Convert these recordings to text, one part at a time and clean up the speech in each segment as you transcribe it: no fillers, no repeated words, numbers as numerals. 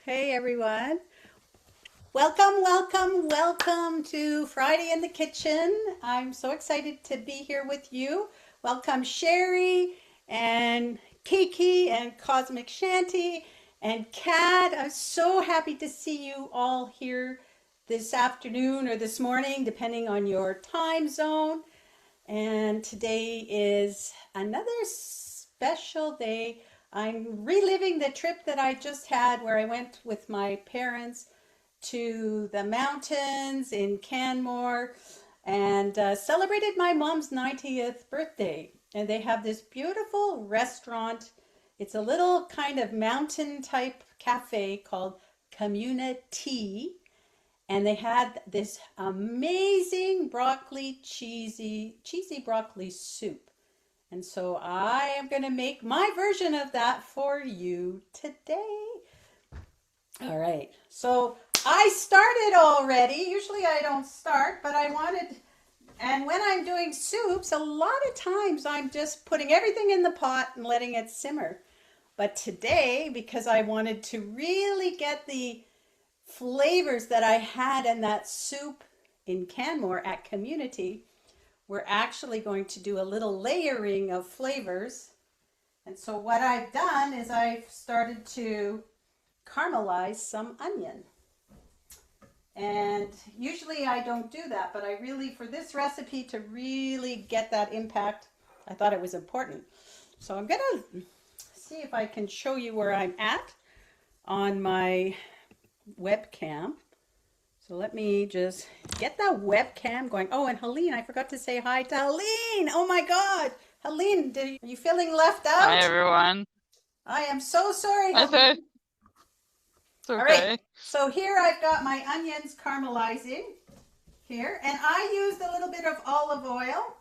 Hey everyone. Welcome to Friday in the Kitchen. I'm so excited to be here with you. Welcome Sherry and Kiki and Cosmic Shanty and Kat. I'm so happy to see you all here this afternoon or this morning, depending on your time zone. And today is another special day. I'm reliving the trip that I just had where I went with my parents to the mountains in Canmore and celebrated my mom's 90th birthday. And they have this beautiful restaurant. It's a little kind of mountain type cafe called Community, and they had this amazing cheesy broccoli soup. And so I am going to make my version of that for you today. All right. So I started already. Usually I don't start, but I wanted, and when I'm doing soups, a lot of times I'm just putting everything in the pot and letting it simmer. But today, because I wanted to really get the flavors that I had in that soup in Canmore at Community, we're actually going to do a little layering of flavors. And so what I've done is I've started to caramelize some onion. And usually I don't do that, but I really, for this recipe to really get that impact, I thought it was important. So I'm going to see if I can show you where I'm at on my webcam. So let me just get the webcam going. Oh, and Helene, I forgot to say hi to Helene. Oh my God. Helene, are you feeling left Hi out? everyone. I am so sorry, I Helene. said it's All right, okay. so here I've got my onions caramelizing here, and I used a little bit of olive oil.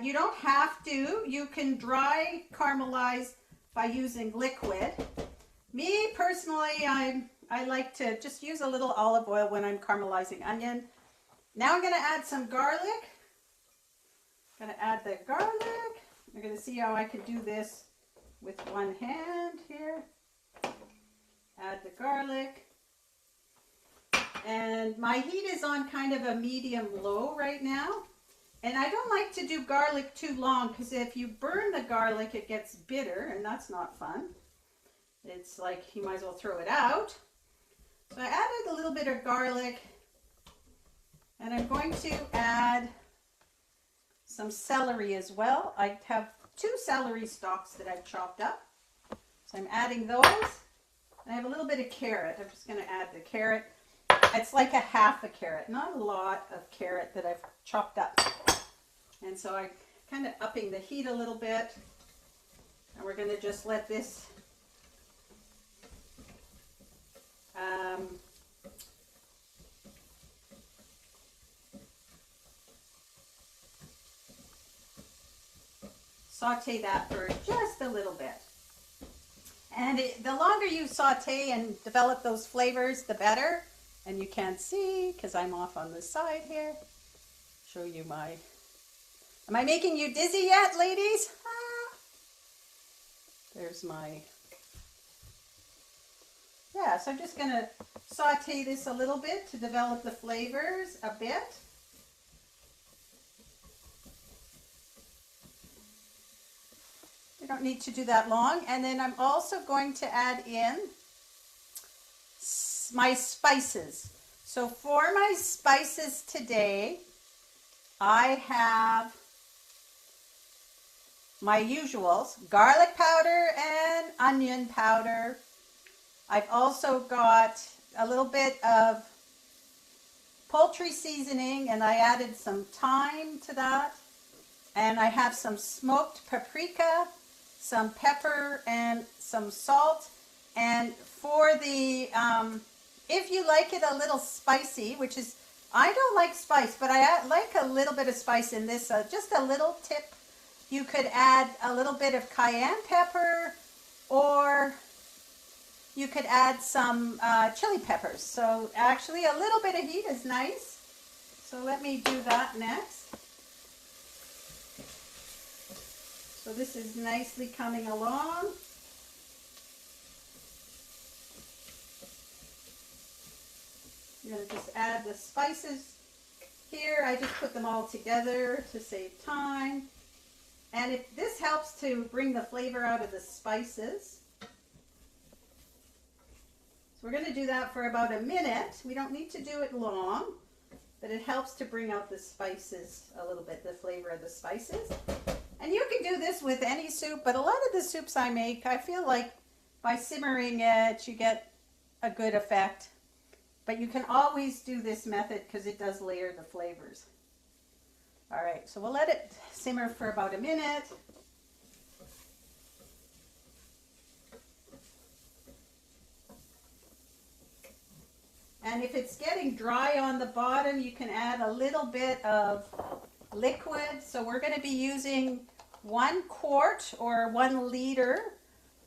You don't have to. You can dry caramelize by using liquid. Me personally, I like to just use a little olive oil when I'm caramelizing onion. Now I'm going to add some garlic. I'm going to add the garlic. You're going to see how I can do this with one hand here. Add the garlic. And my heat is on kind of a medium low right now. And I don't like to do garlic too long because if you burn the garlic, it gets bitter and that's not fun. It's like you might as well throw it out. So I added a little bit of garlic, and I'm going to add some celery as well. I have 2 celery stalks that I've chopped up. So I'm adding those. I have a little bit of carrot. I'm just going to add the carrot. It's like a half a carrot, not a lot of carrot that I've chopped up. And so I'm kind of upping the heat a little bit. And we're going to just let this saute that for just a little bit. And the longer you saute and develop those flavors, the better. And you can't see because I'm off on the side here. Show you my... Am I making you dizzy yet, ladies? Ah. There's my... Yeah, so I'm just going to saute this a little bit to develop the flavors a bit. You don't need to do that long. And then I'm also going to add in my spices. So for my spices today, I have my usuals, garlic powder and onion powder. I've also got a little bit of poultry seasoning, and I added some thyme to that. And I have some smoked paprika, some pepper, and some salt. And for the, if you like it a little spicy, which is, I don't like spice, but I like a little bit of spice in this, just a little tip. You could add a little bit of cayenne pepper, or you could add some chili peppers. So actually a little bit of heat is nice. So let me do that next. So this is nicely coming along. I'm going to just add the spices here. I just put them all together to save time. And if this helps to bring the flavor out of the spices. So we're going to do that for about a minute. We don't need to do it long, but it helps to bring out the spices a little bit, the flavor of the spices. And you can do this with any soup, but a lot of the soups I make, I feel like by simmering it, you get a good effect. But you can always do this method because it does layer the flavors. All right, so we'll let it simmer for about a minute. And if it's getting dry on the bottom, you can add a little bit of liquid. So we're going to be using 1 quart or 1 liter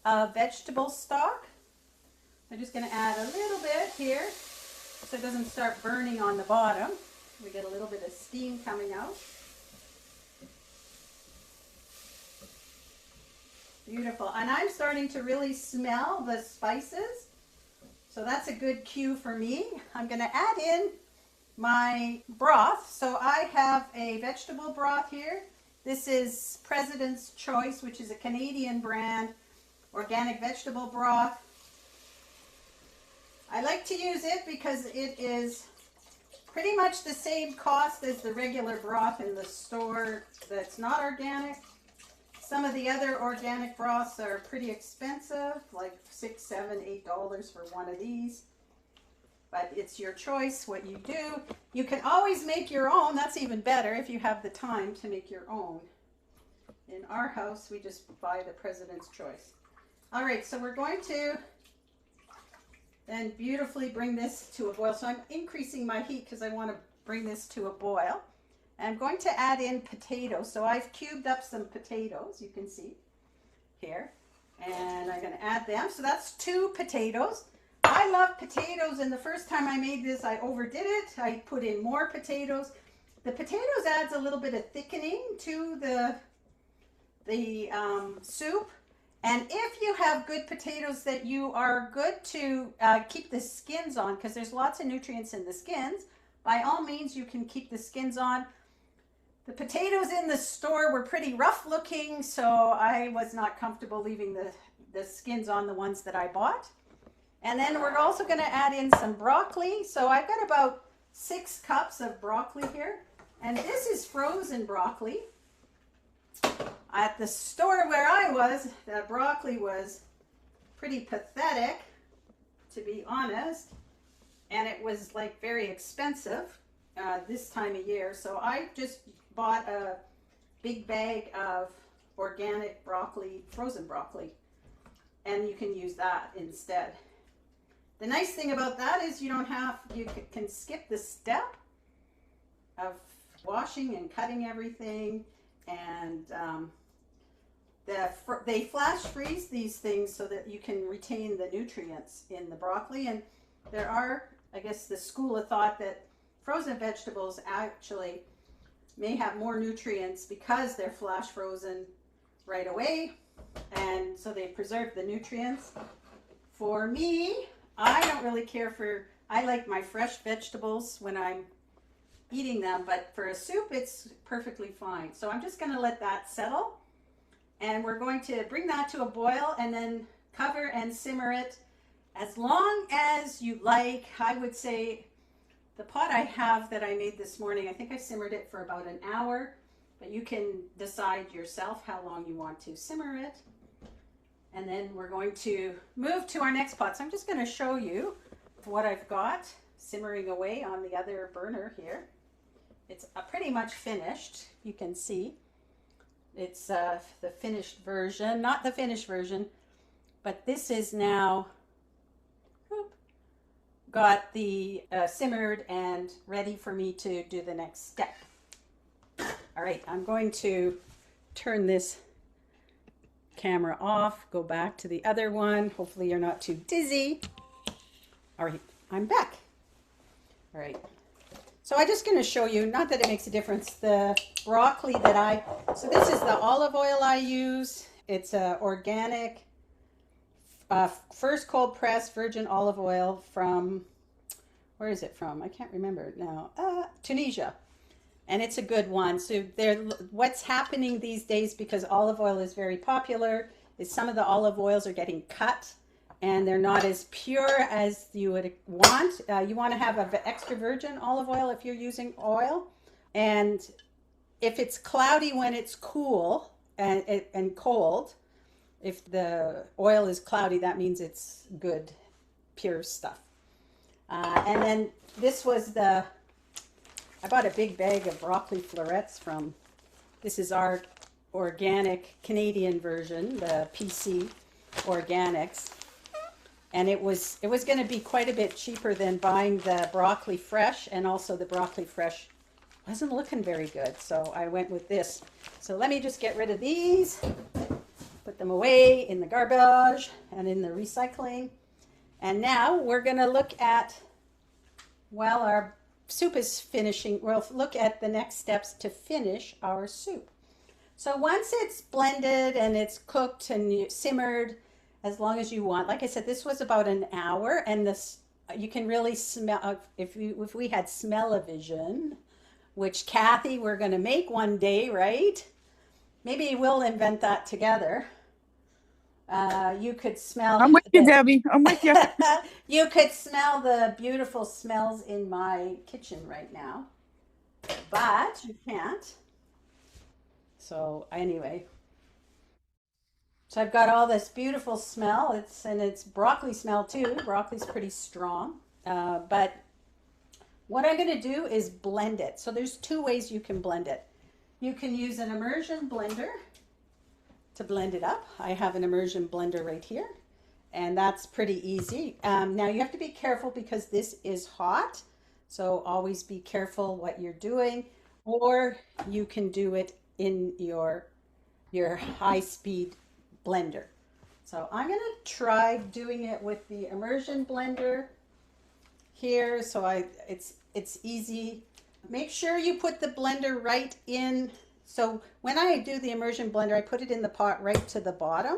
of vegetable stock. I'm just going to add a little bit here so it doesn't start burning on the bottom. We get a little bit of steam coming out. Beautiful. And I'm starting to really smell the spices. So that's a good cue for me. I'm going to add in my broth. So I have a vegetable broth here. This is President's Choice, which is a Canadian brand, organic vegetable broth. I like to use it because it is pretty much the same cost as the regular broth in the store that's not organic. Some of the other organic broths are pretty expensive, like $6, $7, $8 for one of these. But it's your choice what you do. You can always make your own. That's even better if you have the time to make your own. In our house, we just buy the President's Choice. All right, so we're going to then beautifully bring this to a boil. So I'm increasing my heat because I want to bring this to a boil. I'm going to add in potatoes. So I've cubed up some potatoes, you can see here. And I'm going to add them. So that's 2 potatoes. I love potatoes, and the first time I made this, I overdid it. I put in more potatoes. The potatoes adds a little bit of thickening to the soup. And if you have good potatoes that you are good to keep the skins on, because there's lots of nutrients in the skins, by all means you can keep the skins on. The potatoes in the store were pretty rough looking, so I was not comfortable leaving the skins on the ones that I bought. And then we're also going to add in some broccoli. So I've got about 6 cups of broccoli here. And this is frozen broccoli. At the store where I was, the broccoli was pretty pathetic, to be honest. And it was like very expensive this time of year. So I just bought a big bag of organic broccoli, frozen broccoli. And you can use that instead. The nice thing about that is you can skip the step of washing and cutting everything. And they flash freeze these things so that you can retain the nutrients in the broccoli. And there are, I guess, the school of thought that frozen vegetables actually may have more nutrients because they're flash frozen right away. And so they preserve the nutrients. For me, I don't really care I like my fresh vegetables when I'm eating them, but for a soup, it's perfectly fine. So I'm just going to let that settle, and we're going to bring that to a boil and then cover and simmer it as long as you like. I would say the pot I have that I made this morning, I think I simmered it for about an hour, but you can decide yourself how long you want to simmer it. And then we're going to move to our next pot. So I'm just going to show you what I've got simmering away on the other burner here. It's pretty much finished. You can see it's the finished version, not the finished version, but this is now got the simmered and ready for me to do the next step. All right, I'm going to turn this camera off, go back to the other one. Hopefully you're not too dizzy. All right, I'm back. All right, so I'm just going to show you, not that it makes a difference, the broccoli so this is the olive oil I use. It's organic, first cold pressed virgin olive oil from Where is it from? I can't remember now. Tunisia. And it's a good one. So what's happening these days, because olive oil is very popular, is some of the olive oils are getting cut and they're not as pure as you would want. You want to have an extra virgin olive oil if you're using oil. And if it's cloudy when it's cool and cold, if the oil is cloudy, that means it's good, pure stuff. And then this was I bought a big bag of broccoli florets from, this is our organic Canadian version, the PC Organics. And it was going to be quite a bit cheaper than buying the broccoli fresh, and also the broccoli fresh wasn't looking very good. So I went with this. So let me just get rid of these, put them away in the garbage and in the recycling. And now we're going to look at, while our soup is finishing, we'll look at the next steps to finish our soup. So once it's blended and it's cooked and simmered, as long as you want, like I said, this was about an hour, and this, you can really smell, if we had smell-o-vision, which Kathy, we're going to make one day, right? Maybe we'll invent that together. You could smell I'm with you, Debbie. I'm with you. you could smell the beautiful smells in my kitchen right now, but you can't. So anyway, so I've got all this beautiful smell. It's broccoli smell too. Broccoli's pretty strong, but what I'm going to do is blend it. So there's two ways you can blend it. You can use an immersion blender to blend it up. I have an immersion blender right here, and that's pretty easy. Now you have to be careful because this is hot, so always be careful what you're doing, or you can do it in your high-speed blender. So I'm going to try doing it with the immersion blender here, so it's easy. Make sure you put the blender right in. So when I do the immersion blender, I put it in the pot right to the bottom,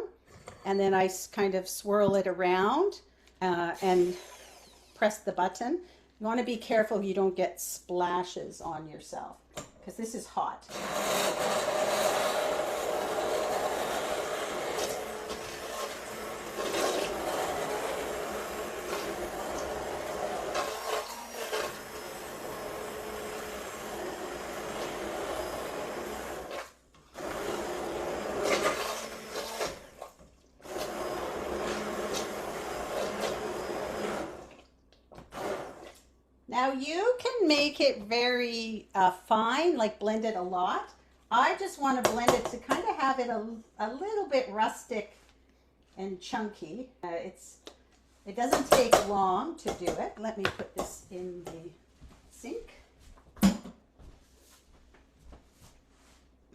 and then I kind of swirl it around and press the button. You want to be careful you don't get splashes on yourself, because this is hot. Now you can make it very fine, like blend it a lot. I just want to blend it to kind of have it a little bit rustic and chunky. It doesn't take long to do it. Let me put this in the sink.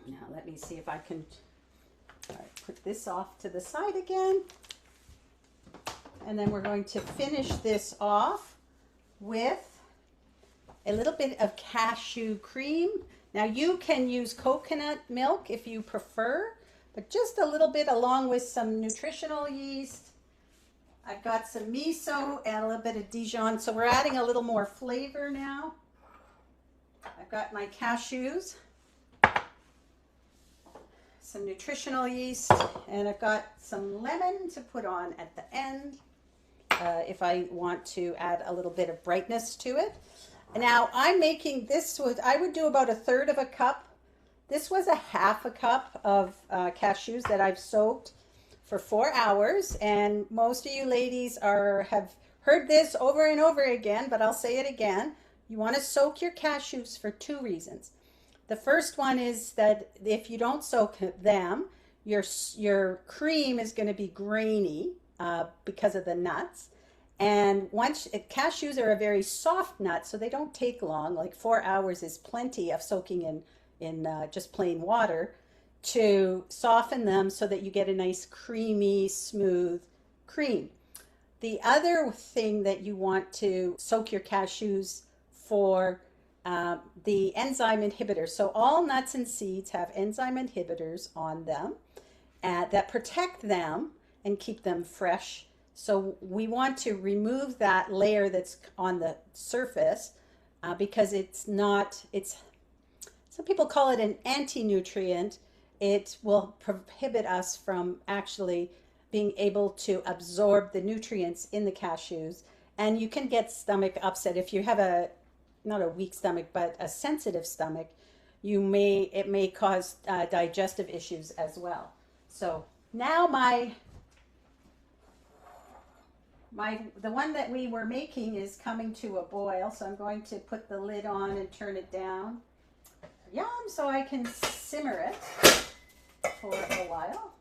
Now let me see if I can put this off to the side again. And then we're going to finish this off with a little bit of cashew cream. Now you can use coconut milk if you prefer, but just a little bit along with some nutritional yeast. I've got some miso and a little bit of Dijon, so we're adding a little more flavor now. I've got my cashews, some nutritional yeast, and I've got some lemon to put on at the end if I want to add a little bit of brightness to it. Now I'm making this I would do about a third of a cup. This was a half a cup of cashews that I've soaked for 4 hours, and most of you ladies have heard this over and over again, but I'll say it again. You want to soak your cashews for 2 reasons. The first one is that if you don't soak them, your cream is going to be grainy because of the nuts. And cashews are a very soft nut, so they don't take long. Like 4 hours is plenty of soaking in just plain water to soften them so that you get a nice creamy, smooth cream. The other thing that you want to soak your cashews for, the enzyme inhibitors. So all nuts and seeds have enzyme inhibitors on them that protect them and keep them fresh, So we want to remove that layer that's on the surface because some people call it an anti-nutrient. It will prohibit us from actually being able to absorb the nutrients in the cashews. And you can get stomach upset if you have not a weak stomach, but a sensitive stomach. It may cause digestive issues as well. So now the one that we were making is coming to a boil, so I'm going to put the lid on and turn it down. Yum, so I can simmer it for a while.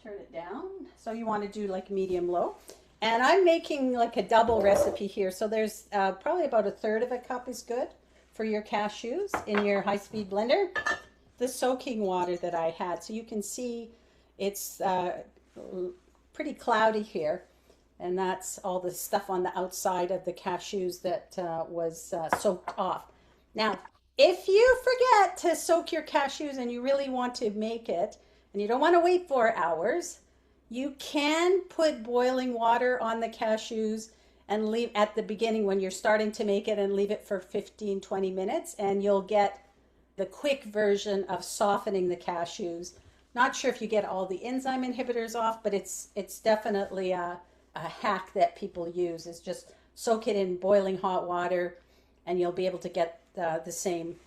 Turn it down. So you want to do like medium low. And I'm making like a double recipe here. So there's probably about a third of a cup is good for your cashews in your high-speed blender. The soaking water that I had. So you can see it's pretty cloudy here. And that's all the stuff on the outside of the cashews that was soaked off. Now, if you forget to soak your cashews and you really want to make it, and you don't want to wait 4 hours, you can put boiling water on the cashews and leave at the beginning when you're starting to make it and leave it for 15-20 minutes, and you'll get the quick version of softening the cashews. Not sure if you get all the enzyme inhibitors off, but it's definitely a hack that people use is just soak it in boiling hot water and you'll be able to get the same.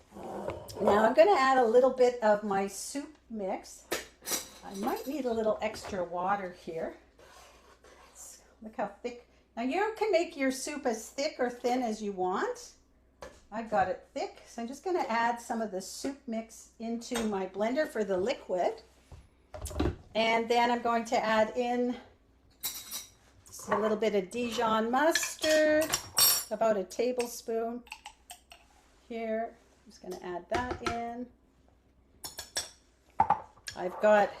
Now I'm going to add a little bit of my soup mix. I might need a little extra water here. Look how thick. Now you can make your soup as thick or thin as you want. I've got it thick, so I'm just going to add some of the soup mix into my blender for the liquid. And then I'm going to add in a little bit of Dijon mustard, about a tablespoon here. I'm just going to add that in. I've got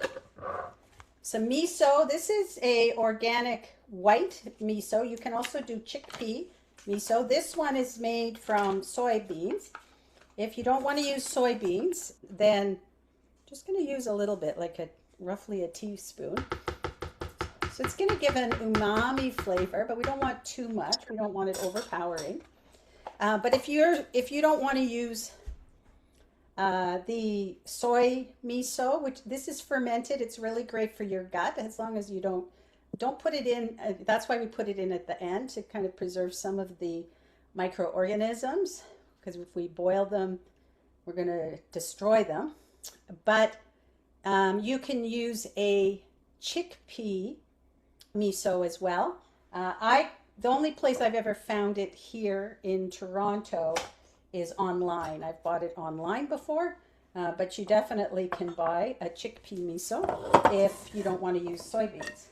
some miso. This is a organic white miso. You can also do chickpea miso. This one is made from soybeans. If you don't want to use soybeans, then just going to use a little bit, like roughly a teaspoon. So it's going to give an umami flavor, but we don't want too much. We don't want it overpowering. But if you don't want to use the soy miso, which this is fermented, it's really great for your gut as long as you don't put it in. That's why we put it in at the end to kind of preserve some of the microorganisms, because if we boil them, we're going to destroy them. But you can use a chickpea miso as well. The only place I've ever found it here in Toronto is online. I've bought it online before, but you definitely can buy a chickpea miso if you don't want to use soybeans.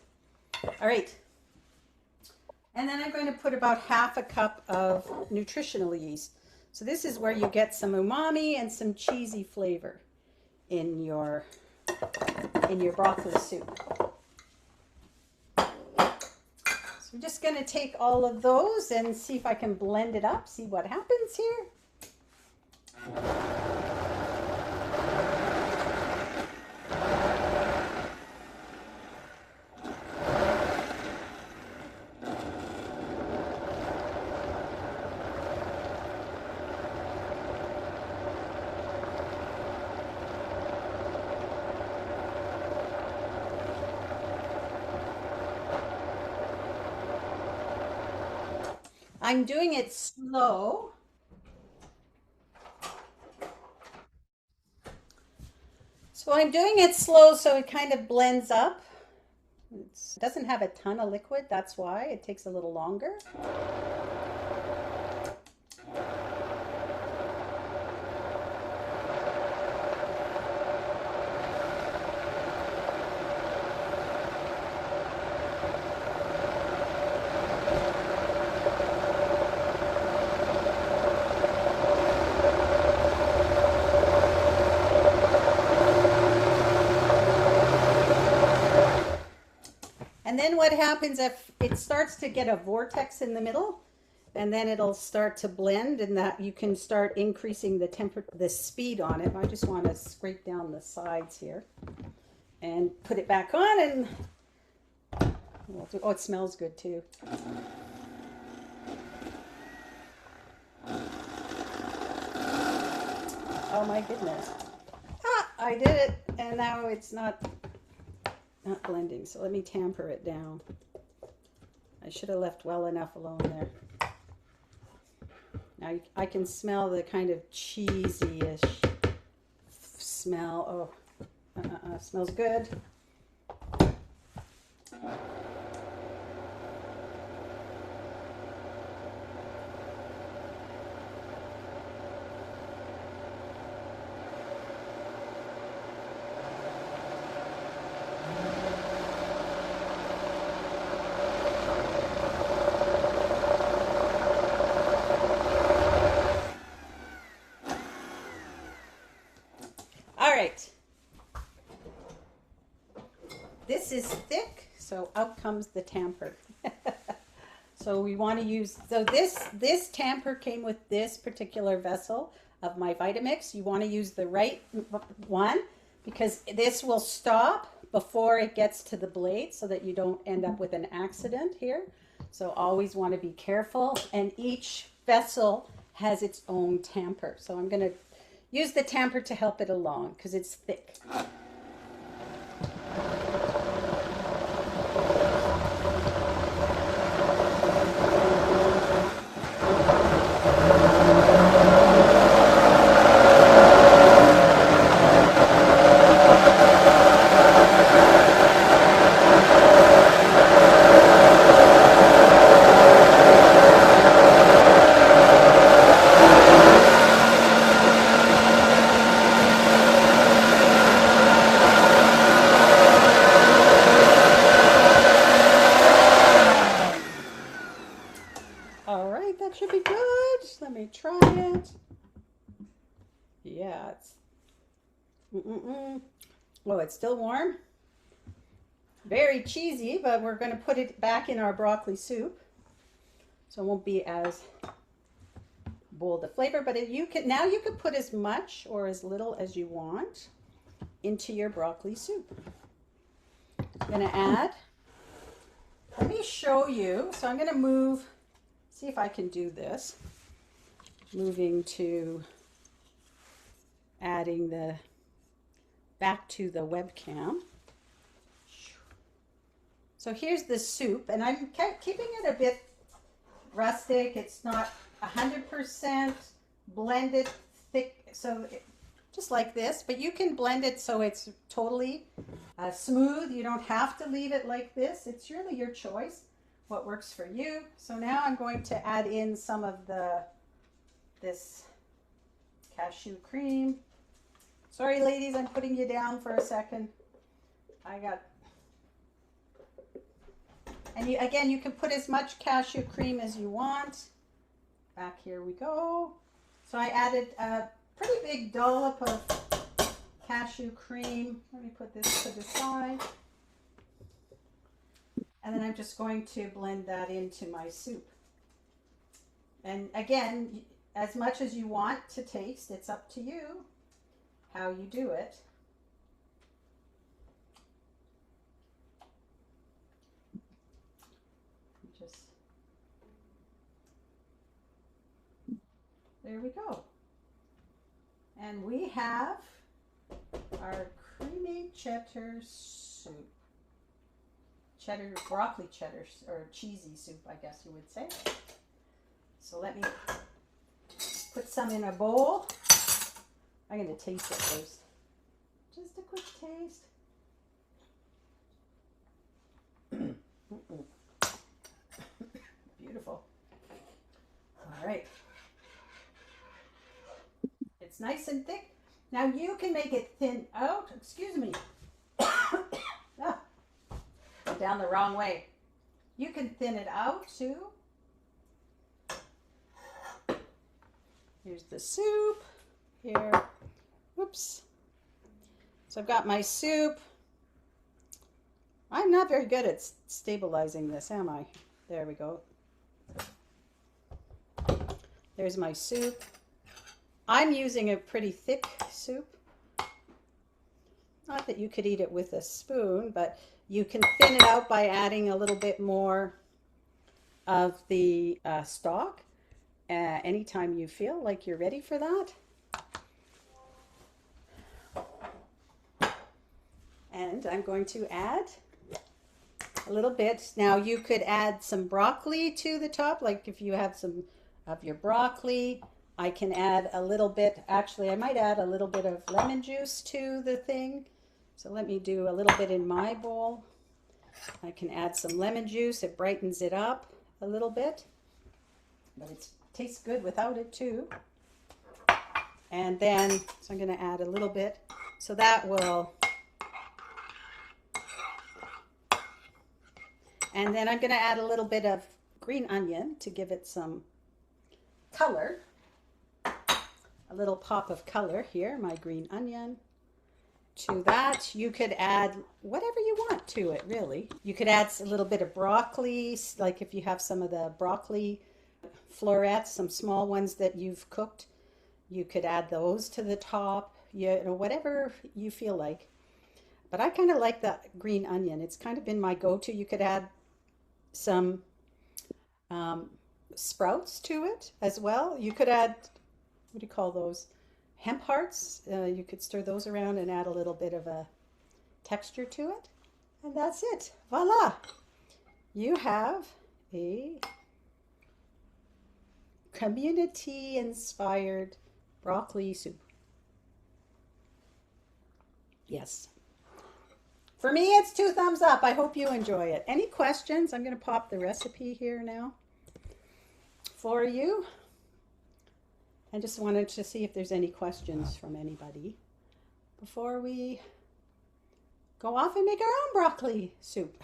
All right. And then I'm going to put about half a cup of nutritional yeast. So this is where you get some umami and some cheesy flavor in your broccoli soup. I'm just going to take all of those and see if I can blend it up, see what happens here. I'm doing it slow. So I'm doing it slow so it kind of blends up. It doesn't have a ton of liquid, that's why it takes a little longer. And then what happens if it starts to get a vortex in the middle, and then it'll start to blend, and that you can start increasing the speed on it. I just want to scrape down the sides here and put it back on, and Oh, it smells good too. Oh my goodness. Ah, I did it, and now it's not blending. So let me tamper it down. I should have left well enough alone there. Now I can smell the kind of cheesy-ish smell. Oh, smells good. All right. This is thick, so out comes the tamper. So we want to use, so this tamper came with this particular vessel of my Vitamix. You want to use the right one because this will stop before it gets to the blade so that you don't end up with an accident here. So always want to be careful, and each vessel has its own tamper. So I'm going to use the tamper to help it along because it's thick. All right, that should be good. Let me try it. Yeah, it's. Oh, it's still warm. Very cheesy, but we're going to put it back in our broccoli soup, so it won't be as bold a flavor. But you can put as much or as little as you want into your broccoli soup. I'm going to add. Let me show you. So I'm going to move. See if I can do this. Moving to adding the back to the webcam. So here's the soup, and I'm keeping it a bit rustic. It's not 100% blended thick, so just like this, but you can blend it so it's totally smooth. You don't have to leave it like this. It's really your choice, what works for you. So now I'm going to add in some of this cashew cream. Sorry, ladies, I'm putting you down for a second. And you can put as much cashew cream as you want. Back here we go. So I added a pretty big dollop of cashew cream. Let me put this to the side. And then I'm just going to blend that into my soup. And again, as much as you want to taste, it's up to you how you do it. There we go. And we have our creamy cheddar soup. Broccoli cheddar, or cheesy soup, I guess you would say. So let me put some in a bowl. I'm going to taste it first. Just a quick taste. Beautiful. All right. It's nice and thick. Now you can make it thin out. Excuse me. Ah, down the wrong way. You can thin it out too. Here's the soup. Here. Whoops. So I've got my soup. I'm not very good at stabilizing this, am I? There we go. There's my soup. I'm using a pretty thick soup. Not that you could eat it with a spoon, but you can thin it out by adding a little bit more of the stock anytime you feel like you're ready for that. And I'm going to add a little bit. Now you could add some broccoli to the top, like if you have some of your broccoli. I can add a little bit, actually, I might add a little bit of lemon juice to the thing. So let me do a little bit in my bowl. I can add some lemon juice. It brightens it up a little bit, but it tastes good without it too. And then, so I'm going to add a little bit. So that will, and then I'm going to add a little bit of green onion to give it some color. A little pop of color here, my green onion. To that, you could add whatever you want to it, really. You could add a little bit of broccoli, like if you have some of the broccoli florets, some small ones that you've cooked, you could add those to the top, you know, whatever you feel like. But I kind of like the green onion. It's kind of been my go-to. You could add some um, sprouts to it as well. You could add, what do you call those? Hemp hearts. You could stir those around and add a little bit of a texture to it. And that's it. Voila. You have a community-inspired broccoli soup. Yes. For me, it's 2 thumbs up. I hope you enjoy it. Any questions? I'm going to pop the recipe here now for you. I just wanted to see if there's any questions from anybody before we go off and make our own broccoli soup.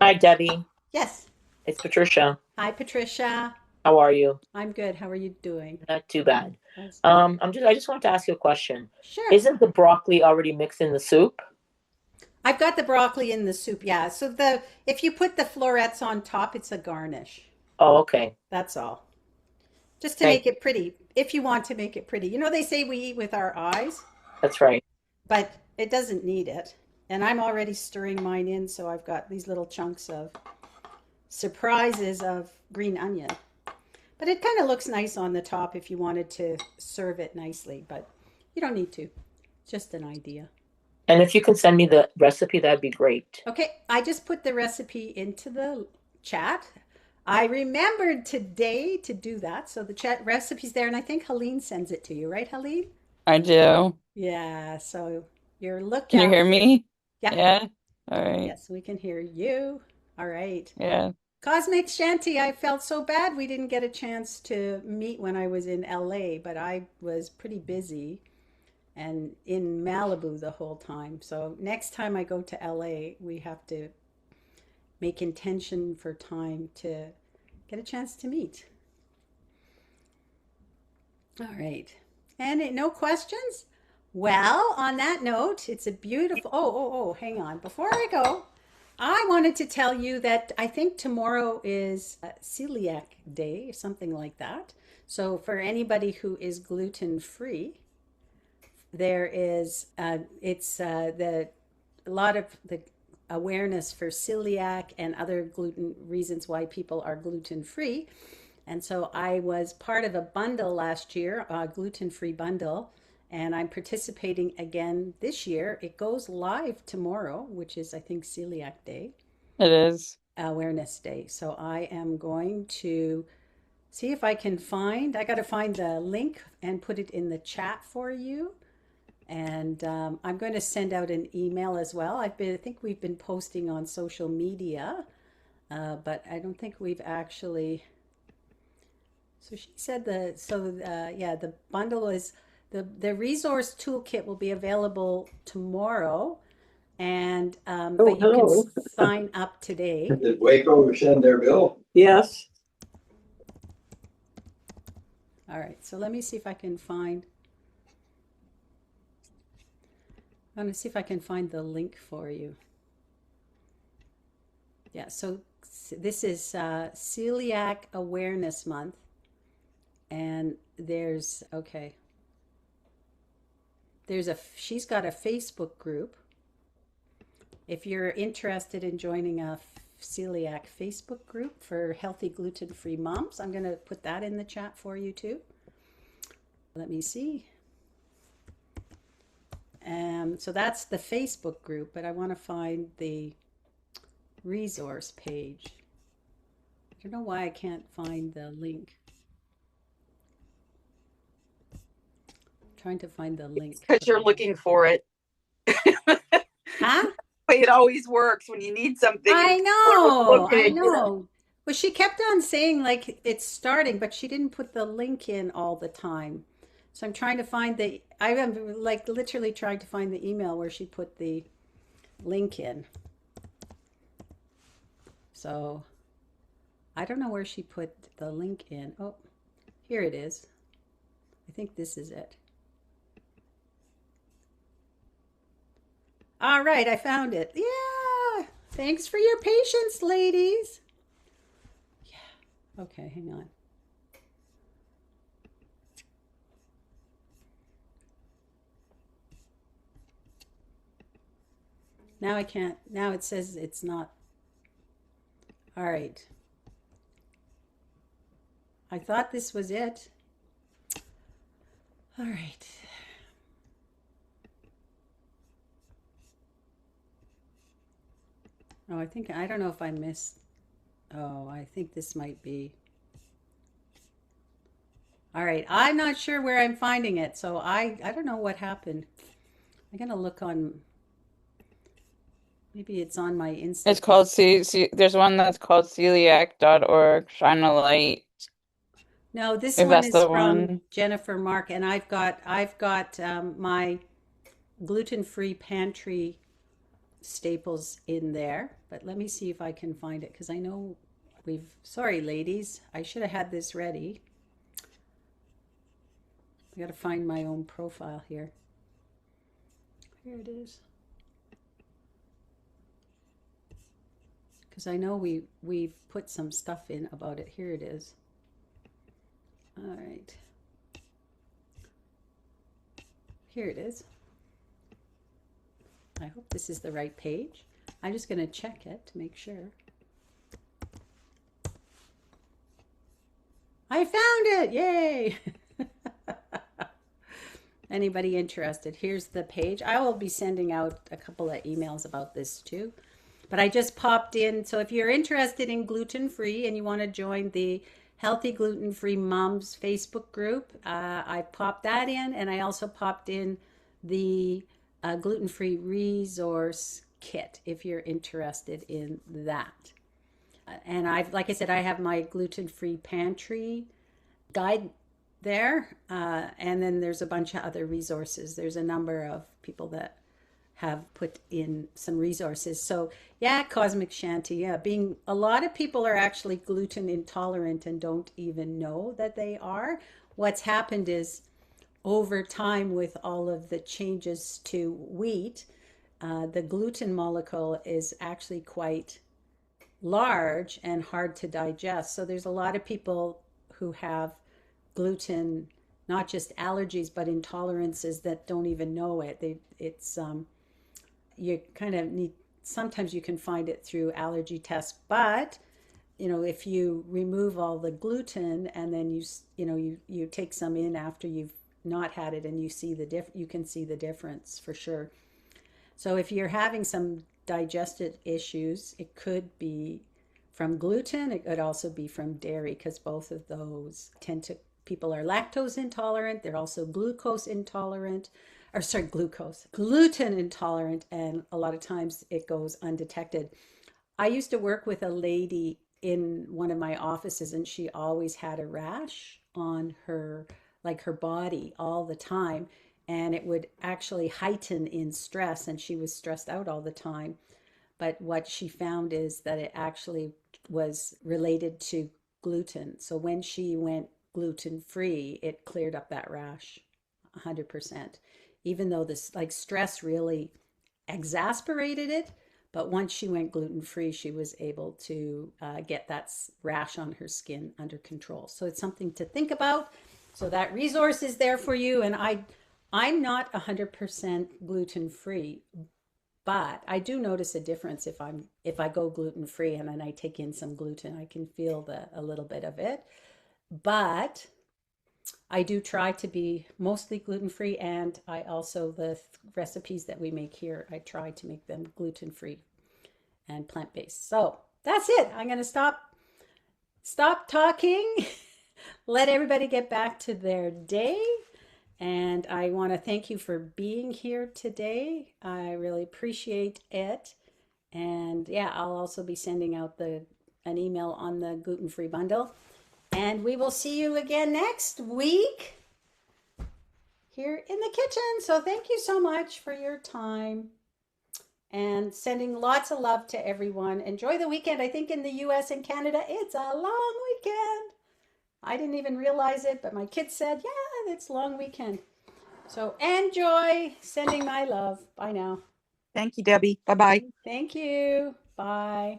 Hi, Debbie. Yes. It's Patricia. Hi, Patricia. How are you? I'm good. How are you doing? Not too bad. That's good. I just wanted to ask you a question. Sure. Isn't the broccoli already mixed in the soup? I've got the broccoli in the soup, yeah. So if you put the florets on top, it's a garnish. Oh, okay. That's all. Just to Thank make it pretty, if you want to make it pretty. You know, they say we eat with our eyes, That's right. but it doesn't need it. And I'm already stirring mine in, so I've got these little chunks of surprises of green onion. But it kind of looks nice on the top if you wanted to serve it nicely, but you don't need to. Just an idea. And if you can send me the recipe, that'd be great. Okay, I just put the recipe into the chat. I remembered today to do that. So the chat recipe's there, and I think Helene sends it to you, right, Helene? I do. Yeah, so you're Can you lookout. hear me? Yeah, Yeah. All right. yes, we can hear you. All right. Yeah. Cosmic Shanty, I felt so bad we didn't get a chance to meet when I was in LA, but I was pretty busy and in Malibu the whole time. So next time I go to LA, we have to make intention for time to get a chance to meet. All right. And no questions? Well, on that note, it's a beautiful. Hang on. Before I go, I wanted to tell you that I think tomorrow is celiac day, something like that. So for anybody who is gluten free, there is it's the a lot of the awareness for celiac and other gluten reasons why people are gluten free. And so I was part of a bundle last year, a gluten free bundle, and I'm participating again this year. It goes live tomorrow, which is, I think, Celiac Day, It is. Awareness Day. So I am going to see if I can find, I got to find the link and put it in the chat for you. And I'm going to send out an email as well. I think we've been posting on social media, but I don't think we've actually. So she said the bundle is the resource toolkit will be available tomorrow, and but you can hello. sign up today. Did Waco send their bill? Yes. All right, so let me see if I can find. I'm going to see if I can find the link for you. Yeah, so this is Celiac Awareness Month, and there's okay. she's got a Facebook group. If you're interested in joining a celiac Facebook group for healthy gluten-free moms, I'm going to put that in the chat for you too. Let me see. So that's the Facebook group, but I want to find the resource page. I don't know why I can't find the link. I'm trying to find the link. Because you're looking for it. Huh? The way it always works when you need something. I and know, I looking. know. Well, she kept on saying like it's starting, but she didn't put the link in all the time. So I'm trying to find I am like literally trying to find the email where she put the link in. So I don't know where she put the link in. Oh, here it is. I think this is it. All right, I found it. Yeah. Thanks for your patience, ladies. Yeah. Okay, hang on. Now I can't. Now it says it's not. All right. I thought this was it. All right. Oh, I don't know if I missed. Oh, I think this might be. All right. I'm not sure where I'm finding it. So I don't know what happened. I'm going to look on. Maybe it's on my Insta. It's called there's one that's called celiac.org, shine a light. No, this If one that's is the from one. Jennifer Mark, and I've got my gluten-free pantry staples in there. But let me see if I can find it because I know sorry, ladies, I should have had this ready. I got to find my own profile here. Here it is. Because I know we've put some stuff in about it. Here it is. All right. Here it is. I hope this is the right page. I'm just going to check it to make sure. I found it! Yay! Anybody interested? Here's the page. I will be sending out a couple of emails about this too. But I just popped in. So if you're interested in gluten-free and you want to join the Healthy Gluten-Free Moms Facebook group, I popped that in. And I also popped in the gluten-free resource kit if you're interested in that. And like I said, I have my gluten-free pantry guide there. And then there's a bunch of other resources. There's a number of people that have put in some resources. So yeah, Cosmic Shanty, yeah, a lot of people are actually gluten intolerant and don't even know that they are. What's happened is over time with all of the changes to wheat, the gluten molecule is actually quite large and hard to digest. So there's a lot of people who have gluten, not just allergies, but intolerances that don't even know it. You kind of need, sometimes you can find it through allergy tests, but if you remove all the gluten and then you take some in after you've not had it and you can see the difference for sure. So if you're having some digestive issues, it could be from gluten. It could also be from dairy because both of those people are lactose intolerant. They're also gluten intolerant, and a lot of times it goes undetected. I used to work with a lady in one of my offices and she always had a rash on her body all the time, and it would actually heighten in stress, and she was stressed out all the time. But what she found is that it actually was related to gluten. So when she went gluten-free, it cleared up that rash 100%. Even though this stress really exasperated it, but once she went gluten-free, she was able to get that rash on her skin under control. So it's something to think about. So that resource is there for you. And I'm not 100% gluten free, but I do notice a difference if I go gluten free and then I take in some gluten. I can feel a little bit of it. But I do try to be mostly gluten free, and I also the recipes that we make here, I try to make them gluten free and plant based. So that's it. I'm going to stop talking. Let everybody get back to their day. And I want to thank you for being here today. I really appreciate it. And yeah, I'll also be sending out an email on the gluten-free bundle. And we will see you again next week here in the kitchen. So thank you so much for your time and sending lots of love to everyone. Enjoy the weekend. I think in the US and Canada, it's a long weekend. I didn't even realize it, but my kids said, yeah, it's long weekend. So enjoy. Sending my love. Bye now. Thank you, Debbie. Bye-bye. Thank you. Bye.